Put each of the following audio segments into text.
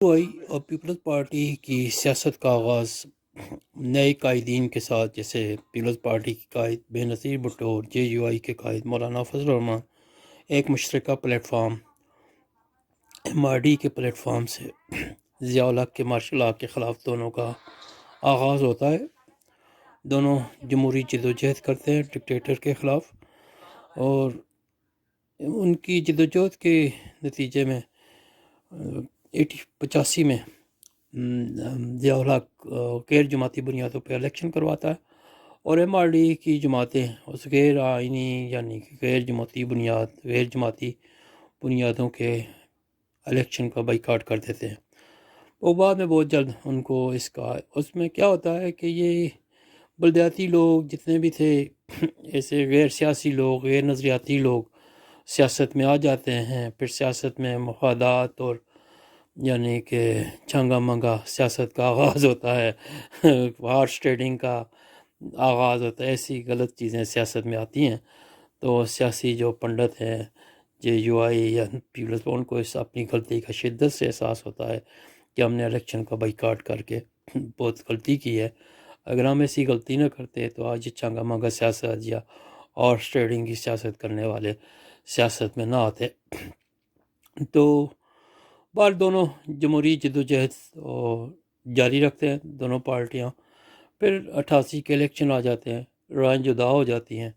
Y اور Peoples party کی سیاست کا آغاز نئے قائدین کے ساتھ، جیسے پیپلز پارٹی کے قائد بے نظیر بھٹو اور جے یو آئی کے قائد مولانا فضل الرحمان ایک مشترکہ platform M R D کے پلیٹ فارم سے ضیاء الحق کے مارشل لا کے خلاف دونوں کا آغاز ہوتا ہے۔ دونوں جمہوری جدوجہد کرتے ہیں ڈکٹیٹر کے خلاف، اور ان کی جدوجہد کے نتیجے میں 85 میں ضیاء الحق غیر جماعتی بنیادوں پہ الیکشن کرواتا ہے، اور ایم آر ڈی کی جماعتیں اس غیر آئینی یعنی کہ غیر جماعتی بنیادوں کے الیکشن کا بائیکاٹ کر دیتے ہیں۔ وہ بعد میں بہت جلد ان کو اس میں کیا ہوتا ہے کہ یہ بلدیاتی لوگ جتنے بھی تھے، ایسے غیر سیاسی لوگ، غیر نظریاتی لوگ سیاست میں آ جاتے ہیں۔ پھر سیاست میں مفادات اور یعنی کہ چنگا منگا سیاست کا آغاز ہوتا ہے، ہارس ٹریڈنگ کا آغاز ہوتا ہے، ایسی غلط چیزیں سیاست میں آتی ہیں۔ تو سیاسی جو پنڈت ہیں جے یو آئی یا پیپلز، ان کو اس اپنی غلطی کا شدت سے احساس ہوتا ہے کہ ہم نے الیکشن کا بائیکاٹ کر کے بہت غلطی کی ہے۔ اگر ہم ایسی غلطی نہ کرتے تو آج یہ چنگا منگا سیاست یا ہارس ٹریڈنگ کی سیاست کرنے والے سیاست میں نہ آتے۔ تو بار دونوں جمہوری جدوجہد جاری رکھتے ہیں دونوں پارٹیاں۔ پھر 88 کے الیکشن آ جاتے ہیں، رائیں جدا ہو جاتی ہیں۔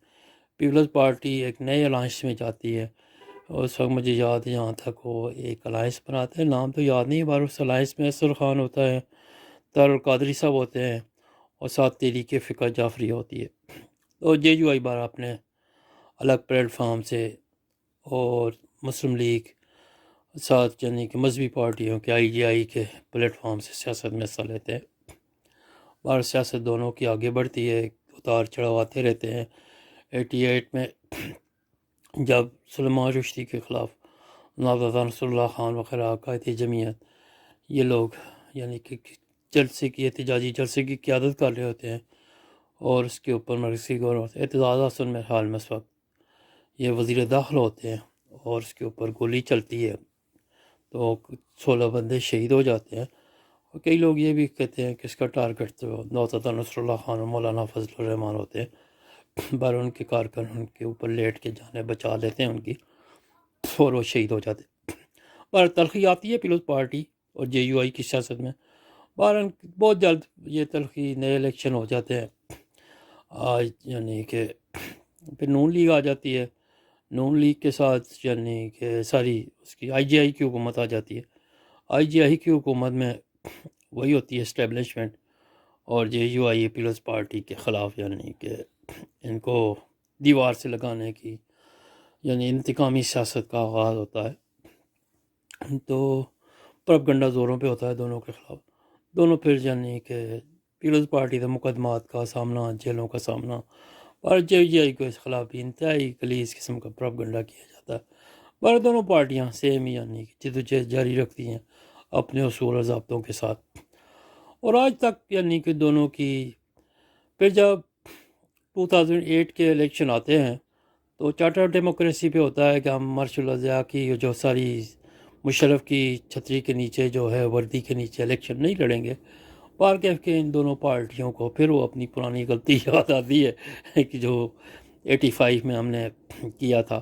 پیپلز پارٹی ایک نئے الائنس میں جاتی ہے، اور اس وقت مجھے یاد ہے جہاں تک وہ ایک الائنس بناتے ہیں، نام تو یاد نہیں، بار اس الائنس میں اسر خان ہوتا ہے، طاہر القادری صاحب ہوتے ہیں، اور ساتھ تحریک فقہ جعفری ہوتی ہے۔ اور جے یو آئی بار اپنے الگ پلیٹ فارم سے اور مسلم لیگ ساتھ یعنی کہ مذہبی پارٹیوں کے آئی جی آئی کے پلیٹ فارم سے سیاست میں حصہ لیتے ہیں۔ بار سیاست دونوں کی آگے بڑھتی ہے، اتار چڑھاو آتے رہتے ہیں۔ 88 میں جب سلیمان رشدی کے خلاف نادر نصر اللہ خان وغیرہ قائد جمعیت، یہ لوگ یعنی کہ جلسے کی احتجاجی جلسے کی قیادت کر رہے ہوتے ہیں، اور اس کے اوپر مرکزی گورنمنٹ اعتزاز حسن میں حال میں اس وقت یہ وزیر داخلہ ہوتے ہیں، اور اس کے اوپر گولی چلتی ہے، تو 16 بندے شہید ہو جاتے ہیں۔ اور کئی لوگ یہ بھی کہتے ہیں کہ اس کا ٹارگٹ تو نوزادہ نصر اللہ خان اور مولانا فضل الرحمان ہوتے ہیں، بار ان کے کارکن ان کے اوپر لیٹ کے جانے بچا لیتے ہیں ان کی، اور وہ شہید ہو جاتے ہیں۔ بار تلخی آتی ہے پیپلز پارٹی اور جے یو آئی کی سیاست میں۔ بہرحال بہت جلد یہ تلخی، نئے الیکشن ہو جاتے ہیں آج، یعنی کہ پھر نون لیگ آ جاتی ہے۔ نون لیگ کے ساتھ یعنی کہ اس کی آئی جی آئی کی حکومت آ جاتی ہے۔ آئی جی آئی کی حکومت میں وہی ہوتی ہے اسٹیبلشمنٹ، اور جے یو آئی پیپلز پارٹی کے خلاف یعنی کہ ان کو دیوار سے لگانے کی یعنی انتقامی سیاست کا آغاز ہوتا ہے۔ تو پروپیگنڈا زوروں پہ ہوتا ہے دونوں کے خلاف۔ دونوں پھر یعنی کہ پیپلز پارٹی کے مقدمات کا سامنا، جیلوں کا سامنا، اور جے یو آئی کو اس خلاف بھی انتہائی غلیظ قسم کا پروپیگنڈا کیا جاتا ہے۔ پر دونوں پارٹیاں سیم ہی یعنی کہ جدوجہد جاری رکھتی ہیں اپنے اصول اور ضابطوں کے ساتھ، اور آج تک یعنی کہ دونوں کی۔ پھر جب 2008 کے الیکشن آتے ہیں تو چارٹر ڈیموکریسی پہ ہوتا ہے کہ ہم مارشل ضیاء کی جو ساری مشرف کی چھتری کے نیچے جو ہے وردی کے نیچے الیکشن نہیں لڑیں گے۔ بار کہہ کے ان دونوں پارٹیوں کو پھر وہ اپنی پرانی غلطی یاد آتی ہے کہ جو 85 میں ہم نے کیا تھا،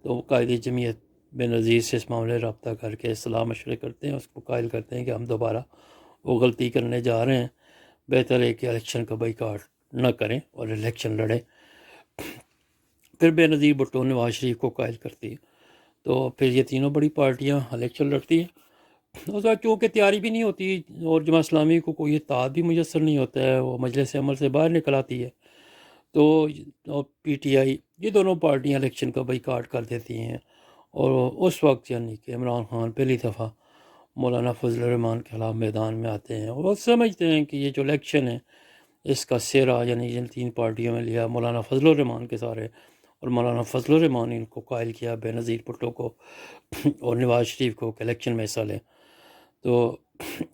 تو قائد جمعیت بے نظیر سے اس معاملے رابطہ کر کے اصلاح مشورے کرتے ہیں، اس کو قائل کرتے ہیں کہ ہم دوبارہ وہ غلطی کرنے جا رہے ہیں، بہتر ہے کہ الیکشن کا بائیکاٹ نہ کریں اور الیکشن لڑیں۔ پھر بے نظیر بھٹو نواز شریف کو قائل کرتی ہے، تو پھر یہ تینوں بڑی پارٹیاں الیکشن لڑتی ہیں۔ اس وقت چونکہ تیاری بھی نہیں ہوتی، اور جماعت اسلامی کو کوئی اطاعت بھی میسر نہیں ہوتا ہے، وہ مجلس عمل سے باہر نکل آتی ہے، تو پی ٹی آئی، یہ دونوں پارٹیاں الیکشن کا بائیکاٹ کر دیتی ہیں۔ اور اس وقت یعنی کہ عمران خان پہلی دفعہ مولانا فضل الرحمان کے خلاف میدان میں آتے ہیں، اور وہ سمجھتے ہیں کہ یہ جو الیکشن ہے اس کا سہرا یعنی جن تین پارٹیوں میں لیا مولانا فضل الرحمان کے سارے، اور مولانا فضل الرحمان ان کو قائل کیا بے نظیر بھٹو کو اور نواز شریف کو کہ الیکشن میں حصہ لیں۔ تو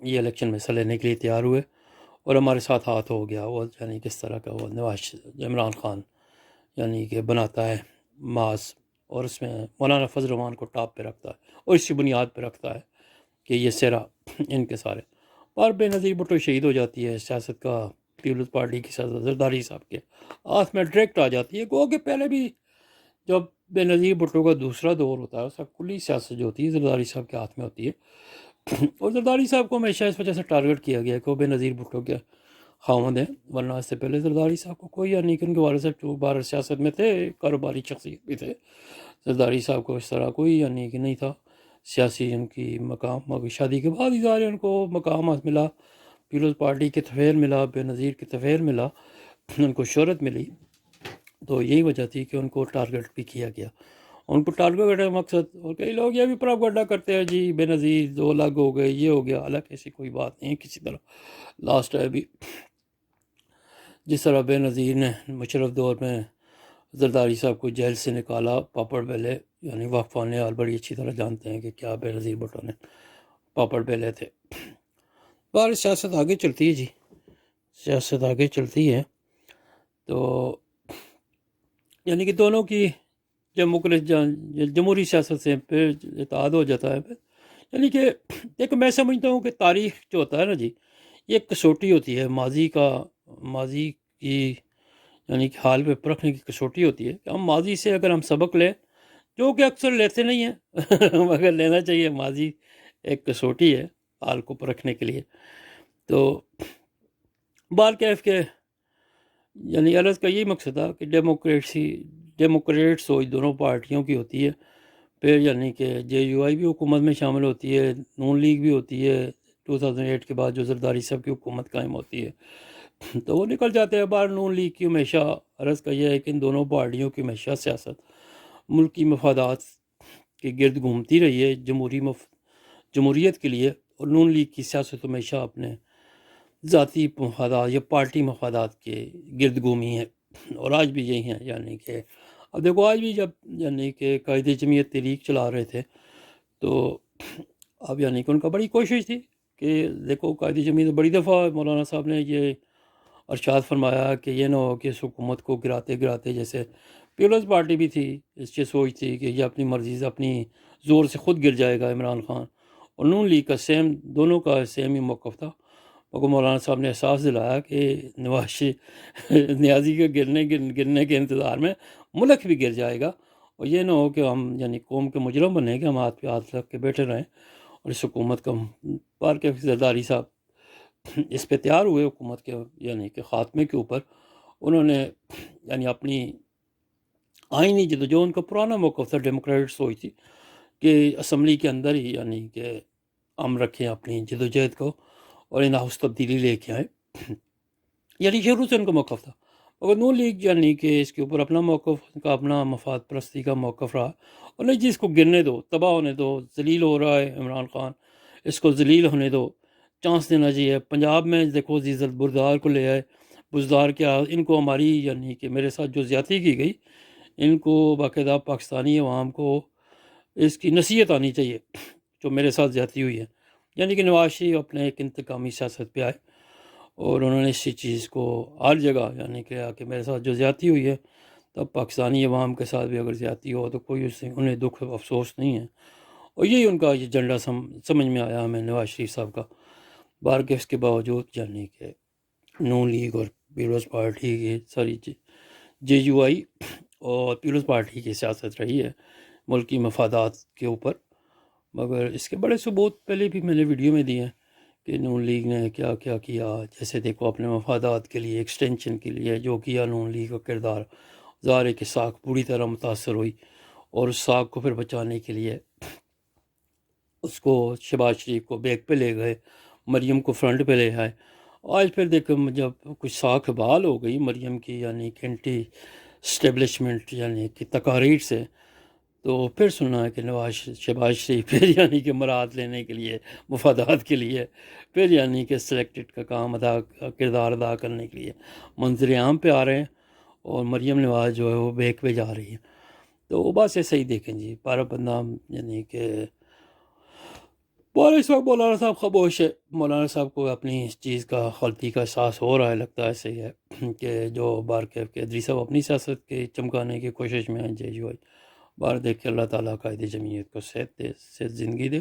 یہ الیکشن میں حصہ لینے کے لیے تیار ہوئے، اور ہمارے ساتھ ہاتھ ہو گیا وہ یعنی کس طرح کا وہ عمران خان یعنی کہ بناتا ہے ماس، اور اس میں مولانا فضل الرحمان کو ٹاپ پہ رکھتا ہے اور اسی بنیاد پہ رکھتا ہے کہ یہ سرا ان کے سارے. اور بے نظیر بھٹو شہید ہو جاتی ہے سیاست کا، پیپلز پارٹی کی سیاست زرداری صاحب کے ہاتھ میں ڈائریکٹ آ جاتی ہے. گو کہ پہلے بھی جب بے نظیر بھٹو کا دوسرا دور ہوتا ہے اس کا کلی سیاست جو ہوتی ہے زرداری صاحب کے ہاتھ میں ہوتی ہے. اور زرداری صاحب کو ہمیشہ اس وجہ سے ٹارگٹ کیا گیا کہ وہ بے نظیر بھٹو کے خاوند ہیں، ورنہ اس سے پہلے زرداری صاحب کو کوئی یعنی کہ ان کے والد صاحب بھارت سیاست میں تھے، کاروباری شخصیت بھی تھے. زرداری صاحب کو اس طرح کوئی یعنی کہ نہیں تھا سیاسی ان کی مقام. شادی کے بعد ہی ظاہر ان کو مقام ملا، پیپلز پارٹی کے طفیل ملا، بے نظیر کے طفیل ملا، ان کو شہرت ملی. تو یہی وجہ تھی کہ ان کو ٹارگٹ بھی کیا گیا. ان کو ٹارگٹ کرنے کا مقصد، اور کئی لوگ یہ بھی پروپیگنڈا کرتے ہیں جی بے نظیر دو الگ ہو گئے، یہ ہو گیا. حالانکہ ایسی کوئی بات نہیں کسی طرح. لاسٹ ہے بھی جس طرح بے نظیر نے مشرف دور میں زرداری صاحب کو جیل سے نکالا، پاپڑ بیلے یعنی واقفان حال بڑی اچھی طرح جانتے ہیں کہ کیا بے نظیر بھٹو نے پاپڑ بیلے تھے. بہر سیاست آگے چلتی ہے جی، سیاست آگے چلتی ہے. تو یعنی کہ دونوں کی جمہوری سیاست سے پھر اتحاد ہو جاتا ہے. پھر یعنی کہ ایک میں سمجھتا ہوں کہ تاریخ جو ہوتا ہے نا جی، یہ ایک کسوٹی ہوتی ہے ماضی کی یعنی کہ حال پہ پرکھنے کی کسوٹی ہوتی ہے کہ ہم ماضی سے اگر ہم سبق لیں، جو کہ اکثر لیتے نہیں ہیں مگر لینا چاہیے. ماضی ایک کسوٹی ہے حال کو پرکھنے کے لیے. تو بار کیف کے یعنی عرض کا یہی مقصد تھا کہ ڈیموکریٹ سوچ دونوں پارٹیوں کی ہوتی ہے. پھر یعنی کہ جے یو آئی بھی حکومت میں شامل ہوتی ہے، نون لیگ بھی ہوتی ہے. 2008 کے بعد جو زرداری صاحب کی حکومت قائم ہوتی ہے تو وہ نکل جاتے ہیں باہر. نون لیگ کی ہمیشہ عرض کا یہ ہے کہ ان دونوں پارٹیوں کی ہمیشہ سیاست ملکی مفادات کے گرد گھومتی رہی ہے، جمہوریت کے لیے. اور نون لیگ کی سیاست ہمیشہ اپنے ذاتی مفادات یا پارٹی مفادات کے گرد گھومی ہے، اور آج بھی یہی ہیں. یعنی کہ اب دیکھو آج بھی جب یعنی کہ قائد جمعیت تحریک چلا رہے تھے تو اب یعنی کہ ان کا بڑی کوشش تھی کہ دیکھو قائد جمعیت بڑی دفعہ مولانا صاحب نے یہ ارشاد فرمایا کہ یہ نہ ہو کہ اس حکومت کو گراتے گراتے، جیسے پیپلز پارٹی بھی تھی اس کی سوچ تھی کہ یہ اپنی مرضی سے اپنی زور سے خود گر جائے گا عمران خان، اور نون لیگ کا دونوں کا سیم ہی موقف تھا. مگر مولانا صاحب نے احساس دلایا کہ نیازی کے گرنے کے انتظار میں ملک بھی گر جائے گا، اور یہ نہ ہو کہ ہم یعنی قوم کے مجرم بنیں کہ ہم ہاتھ پہ ہاتھ رکھ کے بیٹھے رہیں. اور اس حکومت کا بار کے زرداری صاحب اس پہ تیار ہوئے حکومت کے یعنی کہ خاتمے کے اوپر. انہوں نے یعنی اپنی آئینی جو ان کا پرانا موقف تھا، ڈیموکریٹ سوچ تھی کہ اسمبلی کے اندر ہی یعنی کہ ہم رکھیں اپنی جدوجہد کو اور ان ہاؤس تبدیلی لے کے آئیں. یعنی شروع سے ان کا موقف تھا. مگر نون لیگ یعنی کہ اس کے اوپر اپنا موقف، ان کا اپنا مفاد پرستی کا موقف رہا، اور نہیں جی اس کو گرنے دو، تباہ ہونے دو، ذلیل ہو رہا ہے عمران خان، اس کو ذلیل ہونے دو، چانس دینا چاہیے. پنجاب میں دیکھو عزت بردار کو لے آئے، بزدار کیا ان کو ہماری یعنی کہ میرے ساتھ جو زیادتی کی گئی، ان کو باقاعدہ پاکستانی عوام کو اس کی نصیحت آنی چاہیے جو میرے ساتھ زیادتی ہوئی ہے. یعنی کہ نواز شریف اپنے ایک انتقامی سیاست پہ آئے اور انہوں نے اسی چیز کو ہر جگہ یعنی کہ میرے ساتھ جو زیادتی ہوئی ہے، تب پاکستانی عوام کے ساتھ بھی اگر زیادتی ہو تو کوئی اس سے انہیں دکھ افسوس نہیں ہے. اور یہی ان کا یہ ایجنڈا سمجھ میں آیا ہمیں نواز شریف صاحب کا. بار کے اس کے باوجود یعنی کہ نون لیگ اور پیپلز پارٹی کی ساری جے یو آئی اور پیپلز پارٹی کی سیاست رہی ہے ملکی مفادات کے اوپر. مگر اس کے بڑے ثبوت پہلے بھی میں نے ویڈیو میں دیے ہیں کہ نون لیگ نے کیا کیا کیا. جیسے دیکھو اپنے مفادات کے لیے ایکسٹینشن کے لیے جو کیا نون لیگ کا کردار، ظاہر ہے کہ ساکھ پوری طرح متاثر ہوئی، اور اس ساکھ کو پھر بچانے کے لیے اس کو شہباز شریف کو بیک پہ لے گئے، مریم کو فرنٹ پہ لے آئے. آج پھر دیکھو جب کچھ ساکھ بحال ہو گئی مریم کی یعنی کہ اینٹی اسٹیبلشمنٹ یعنی کہ تقاریر سے، تو پھر سنا ہے کہ شہباز شریف پھر یعنی کہ مراد لینے کے لیے، مفادات کے لیے، پھر یعنی کہ سلیکٹڈ کا کردار ادا کرنے کے لیے منظر عام پہ آ رہے ہیں، اور مریم نواز جو ہے وہ بیک پہ جا رہی ہے. تو وہ بات سے صحیح دیکھیں جی، پارا بندہ یعنی کہ اس وقت مولانا صاحب خاموش ہے. مولانا صاحب کو اپنی اس چیز کا غلطی کا احساس ہو رہا ہے، لگتا ہے صحیح ہے کہ جو بار کے ادری صاحب اپنی سیاست کے چمکانے کی کوشش میں ہیں. جے یو آئی بار دیکھ کے اللہ تعالیٰ قائد جمعیت کو صحت دے، صحت زندگی دے.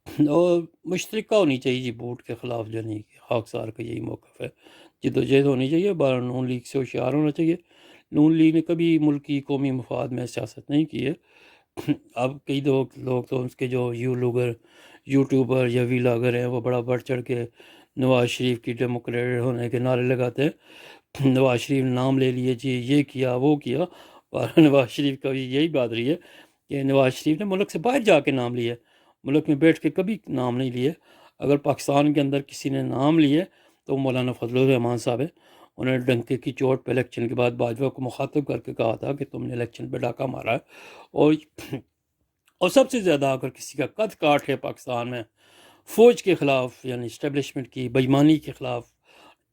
اور مشترکہ ہونی چاہیے جی ووٹ کے خلاف، جو نہیں کہ خاکسار کا یہی موقف ہے، جد و جہد ہونی چاہیے، بارہ نون لیگ سے ہوشیار ہونا چاہیے۔ نون لیگ نے کبھی ملکی قومی مفاد میں سیاست نہیں کی ہے۔ اب کئی لوگ تو اس کے جو یوٹیوبر یا ویلاگر ہیں وہ بڑا بڑھ چڑھ کے نواز شریف کی ڈیموکریٹ ہونے کے نعرے لگاتے ہیں۔ نواز شریف نے نام لے لیے جی، یہ کیا وہ کیا، اور نواز شریف کا بھی یہی بات رہی ہے کہ نواز شریف نے ملک سے باہر جا کے نام لیا، ملک میں بیٹھ کے کبھی نام نہیں لیے۔ اگر پاکستان کے اندر کسی نے نام لیے تو مولانا فضل الرحمان صاحب ہے۔ انہوں نے ڈنکے کی چوٹ پہ الیکشن کے بعد باجوہ کو مخاطب کر کے کہا تھا کہ تم نے الیکشن پہ ڈاکہ مارا ہے، اور سب سے زیادہ اگر کسی کا قد کاٹ ہے پاکستان میں فوج کے خلاف، یعنی اسٹیبلشمنٹ کی بےایمانی کے خلاف،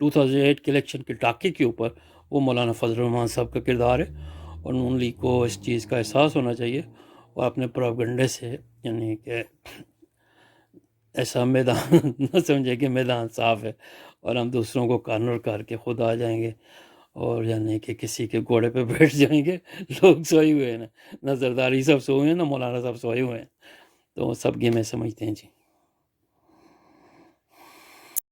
2008 کے الیکشن کے ڈاکے کے اوپر، وہ مولانا فضل الرحمان صاحب کا کردار ہے۔ اور نون لیگ کو اس چیز کا احساس ہونا چاہیے اور اپنے پروپیگنڈے سے، یعنی کہ ایسا میدان نہ سمجھے کہ میدان صاف ہے اور ہم دوسروں کو کارنر کر کے خود آ جائیں گے، اور یعنی کہ کسی کے گھوڑے پہ بیٹھ جائیں گے۔ لوگ سوئے ہوئے ہیں، نہ زرداری صاحب سوئے ہیں، نہ مولانا صاحب سوئے ہوئے ہیں، تو سب گیمیں سمجھتے ہیں جی۔